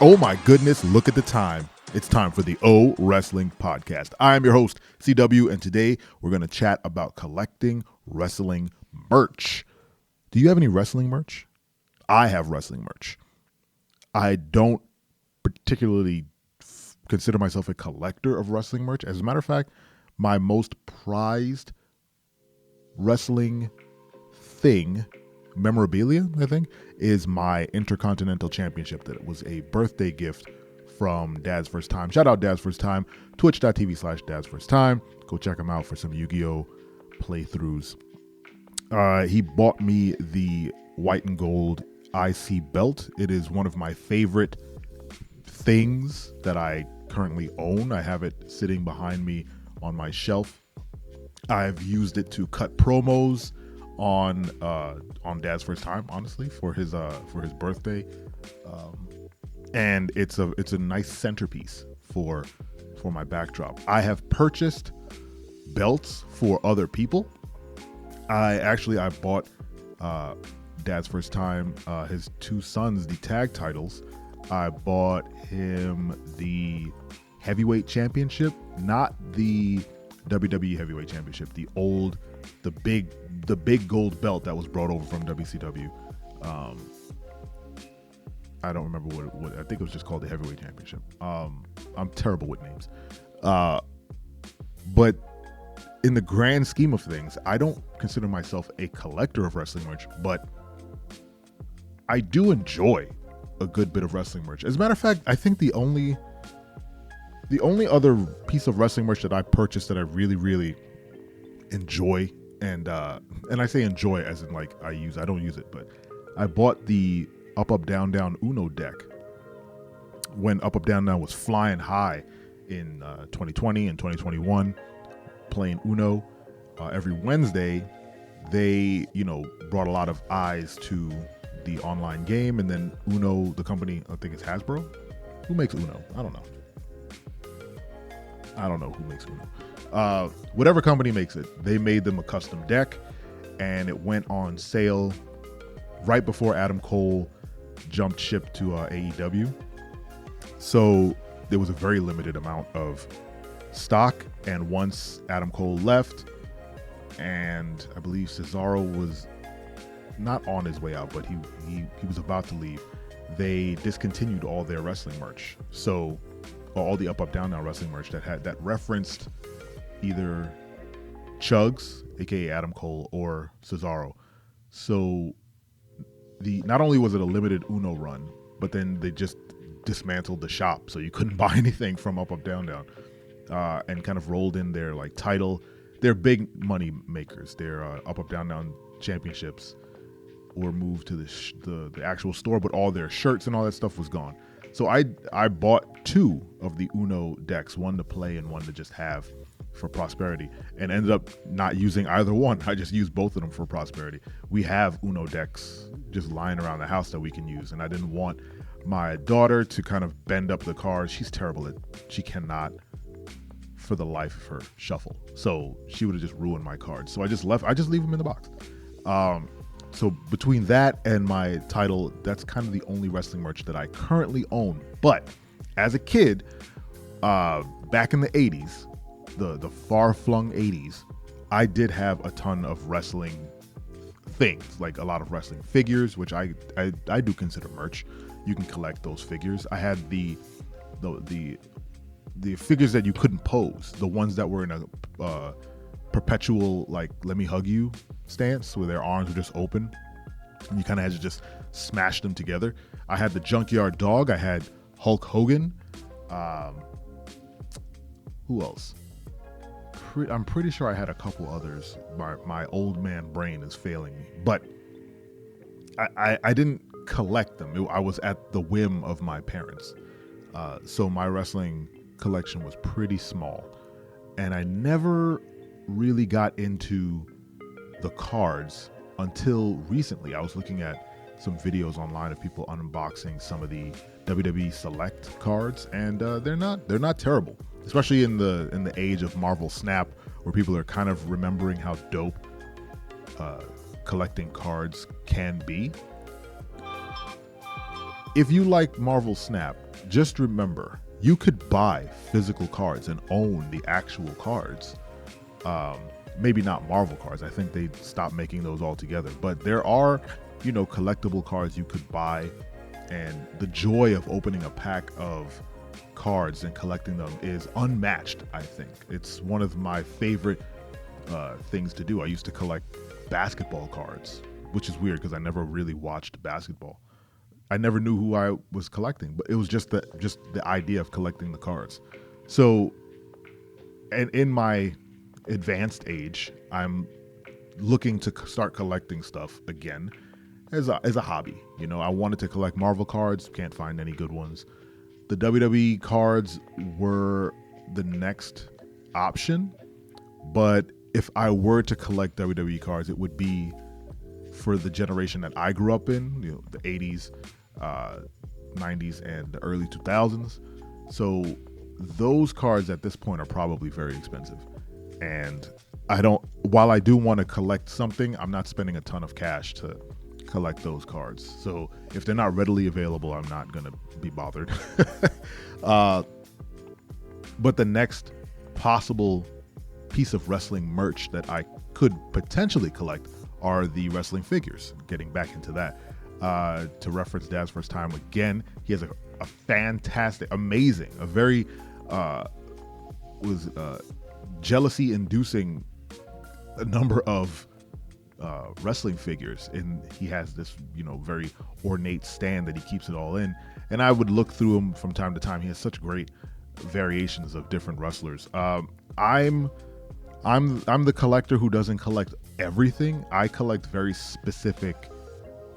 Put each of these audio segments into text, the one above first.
Oh my goodness, look at the time. It's time for the O Wrestling Podcast. I am your host, CW, and today we're going to chat about collecting wrestling merch. Do you have any wrestling merch? I have wrestling merch. I don't particularly consider myself a collector of wrestling merch. As a matter of fact, my most prized wrestling thing, memorabilia, I think, is my Intercontinental Championship that was a birthday gift from Dad's First Time. Shout out Dad's First Time, twitch.tv/Dad's First Time. Go check him out for some Yu-Gi-Oh! Playthroughs. He bought me the white and gold IC belt. It is one of my favorite things that I currently own. I have it sitting behind me on my shelf. I've used it to cut promos on Dad's First Time, honestly, for his birthday, and it's a nice centerpiece for my backdrop. I have purchased belts for other people. I bought Dad's First Time his two sons the tag titles. I bought him the heavyweight championship, not the WWE heavyweight championship, the big gold belt that was brought over from WCW. I don't remember what I think it was just called the heavyweight championship. I'm terrible with names. But in the grand scheme of things, I don't consider myself a collector of wrestling merch, but I do enjoy a good bit of wrestling merch. As a matter of fact, I think the only other piece of wrestling merch that I purchased that I really, really enjoy, and I say enjoy as in like I don't use it, but I bought the Up Down Down Uno deck when Up Down Down was flying high in 2020 and 2021, playing Uno every Wednesday. They brought a lot of eyes to the online game, and then Uno, the company, I think it's Hasbro. Who makes Uno? I don't know who makes Uno. Whatever company makes it, they made them a custom deck, and it went on sale right before Adam Cole jumped ship to AEW. So there was a very limited amount of stock, and once Adam Cole left, and I believe Cesaro was not on his way out, but he was about to leave, they discontinued all their wrestling merch. So all the Up Down Down wrestling merch that referenced either Chugs, aka Adam Cole, or Cesaro. So not only was it a limited Uno run, but then they just dismantled the shop, so you couldn't buy anything from Up Down Down, and kind of rolled in their their big money makers. Their Up Down Down championships were moved to the actual store, but all their shirts and all that stuff was gone. So I bought two of the Uno decks, one to play and one to just have for prosperity, and ended up not using either one. I just used both of them for prosperity. We have Uno decks just lying around the house that we can use, and I didn't want my daughter to kind of bend up the cards. She's terrible she cannot for the life of her shuffle. So she would have just ruined my cards. So I just leave them in the box. So between that and my title, that's kind of the only wrestling merch that I currently own. But as a kid, back in the 80s, the far-flung 80s, I did have a ton of wrestling things, like a lot of wrestling figures, which I do consider merch. You can collect those figures. I had the figures that you couldn't pose, the ones that were in a perpetual let me hug you stance, where their arms were just open and you kind of had to just smash them together. I had the Junkyard Dog. I had Hulk Hogan. Who else? I'm pretty sure I had a couple others. My old man brain is failing me, but I didn't collect them. I was at the whim of my parents, so my wrestling collection was pretty small, and I never really got into the cards until recently. I was looking at some videos online of people unboxing some of the WWE Select cards, and they're not terrible, especially in the age of Marvel Snap, where people are kind of remembering how dope collecting cards can be. if you like Marvel Snap, just remember you could buy physical cards and own the actual cards. Maybe not Marvel cards. I think they stopped making those altogether. But there are, collectible cards you could buy, and the joy of opening a pack of cards and collecting them is unmatched. I think it's one of my favorite things to do. I used to collect basketball cards, which is weird because I never really watched basketball. I never knew who I was collecting, but it was just the idea of collecting the cards. So, and in my advanced age, I'm looking to start collecting stuff again as a hobby. I wanted to collect Marvel cards, can't find any good ones. The WWE cards were the next option, but if I were to collect WWE cards, it would be for the generation that I grew up in, the 80s, 90s, and the early 2000s. So those cards at this point are probably very expensive. And while I do want to collect something, I'm not spending a ton of cash to collect those cards. So if they're not readily available, I'm not going to be bothered. But the next possible piece of wrestling merch that I could potentially collect are the wrestling figures. Getting back into that, to reference Dad's first time again, he has a fantastic, amazing, a very jealousy-inducing a number of wrestling figures, and he has this very ornate stand that he keeps it all in. And I would look through him from time to time. He has such great variations of different wrestlers. I'm the collector who doesn't collect everything. I collect very specific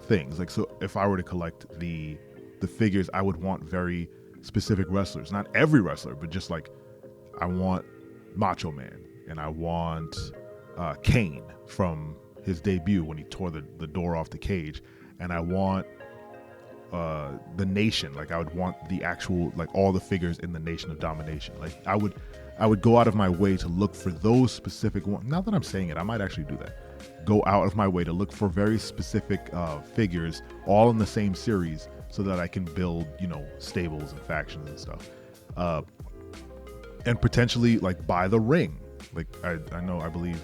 things. Like, so if I were to collect the figures, I would want very specific wrestlers. Not every wrestler, but just like I want Macho Man, and I want Kane from his debut when he tore the door off the cage, and I want the Nation. Like, I would want the actual, like, all the figures in the Nation of Domination. Like, I would go out of my way to look for those specific ones. Now that I'm saying it, I might actually do that. Go out of my way to look for very specific figures, all in the same series, so that I can build, stables and factions and stuff. And potentially, like, buy the ring. Like, I believe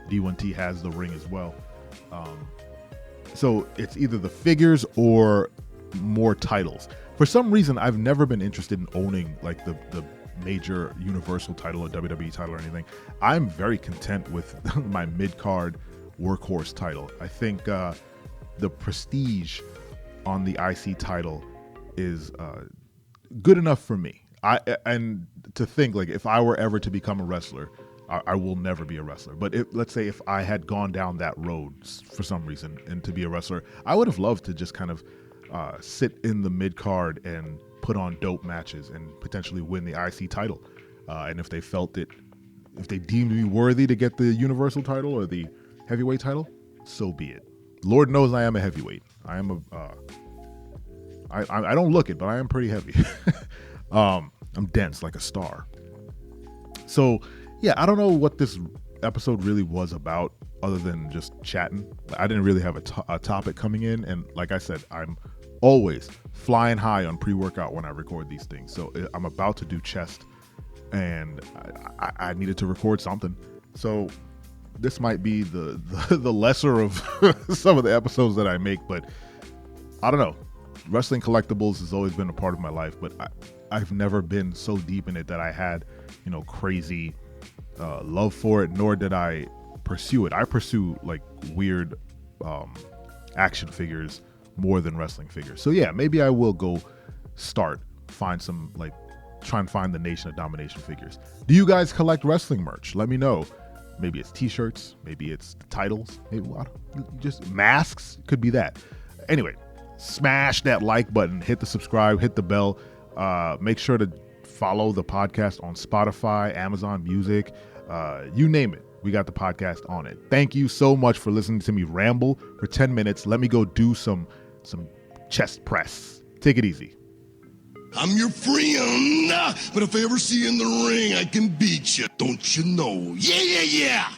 D1T has the ring as well. So it's either the figures or more titles. For some reason, I've never been interested in owning like the major Universal title or WWE title or anything. I'm very content with my mid-card workhorse title. I think the prestige on the IC title is good enough for me. And to think, like, if I were ever to become a wrestler, I will never be a wrestler. But let's say if I had gone down that road for some reason and to be a wrestler, I would have loved to just kind of sit in the mid card and put on dope matches and potentially win the IC title. And if they felt it, if they deemed me worthy to get the Universal title or the heavyweight title, so be it. Lord knows I am a heavyweight. I am I don't look it, but I am pretty heavy. I'm dense like a star. So yeah, I don't know what this episode really was about other than just chatting. I didn't really have a topic coming in. And like I said, I'm always flying high on pre-workout when I record these things. So I'm about to do chest and I needed to record something. So this might be the lesser of some of the episodes that I make, but I don't know. Wrestling collectibles has always been a part of my life, but I've never been so deep in it that I had, crazy love for it, nor did I pursue it. I pursue like weird action figures more than wrestling figures. So yeah, maybe I will go find some, like, try and find the Nation of Domination figures. Do you guys collect wrestling merch? Let me know. Maybe it's t-shirts, maybe it's the titles, maybe just masks, could be that. Anyway, smash that like button, hit the subscribe, hit the bell. Make sure to follow the podcast on Spotify, Amazon Music, you name it. We got the podcast on it. Thank you so much for listening to me ramble for 10 minutes. Let me go do some chest press. Take it easy. I'm your friend, but if I ever see you in the ring, I can beat you. Don't you know? Yeah, yeah, yeah.